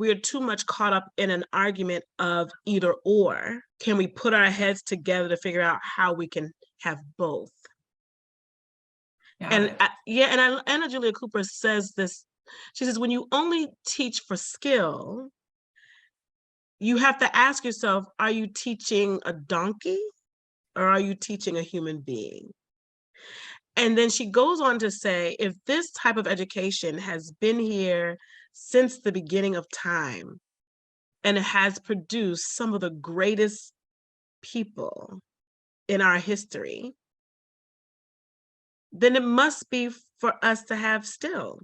we're too much caught up in an argument of either or. Can we put our heads together to figure out how we can have both? And Anna Julia Cooper says this. She says, when you only teach for skill, you have to ask yourself, are you teaching a donkey or are you teaching a human being? And then she goes on to say, if this type of education has been here since the beginning of time and it has produced some of the greatest people in our history, then it must be for us to have still.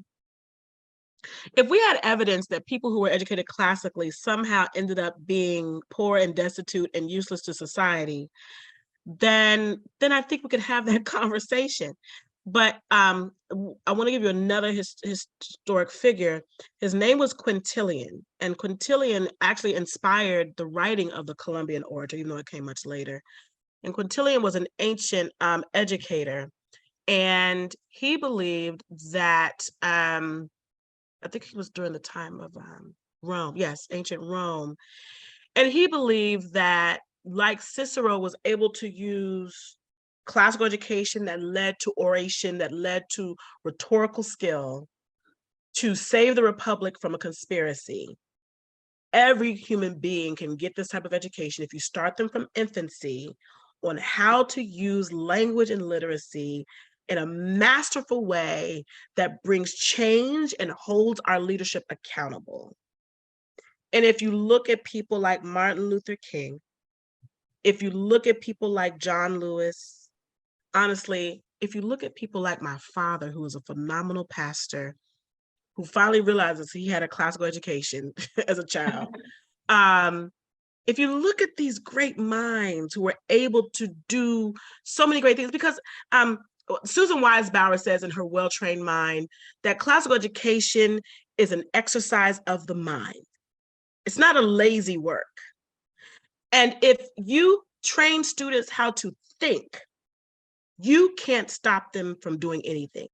If we had evidence that people who were educated classically somehow ended up being poor and destitute and useless to society, then I think we could have that conversation. But I want to give you another historic figure. His name was Quintilian, and Quintilian actually inspired the writing of the Columbian Orator, even though it came much later. And Quintilian was an ancient educator, and he believed that, I think he was during the time of Rome, yes, ancient Rome. And he believed that, like Cicero was able to use classical education that led to oration, that led to rhetorical skill to save the Republic from a conspiracy, every human being can get this type of education if you start them from infancy on how to use language and literacy in a masterful way that brings change and holds our leadership accountable. And if you look at people like Martin Luther King, if you look at people like John Lewis, honestly, if you look at people like my father, who was a phenomenal pastor, who finally realizes he had a classical education as a child. If you look at these great minds who were able to do so many great things, because Susan Wise Bauer says in her Well-Trained Mind that classical education is an exercise of the mind. It's not a lazy work. And if you train students how to think, you can't stop them from doing anything.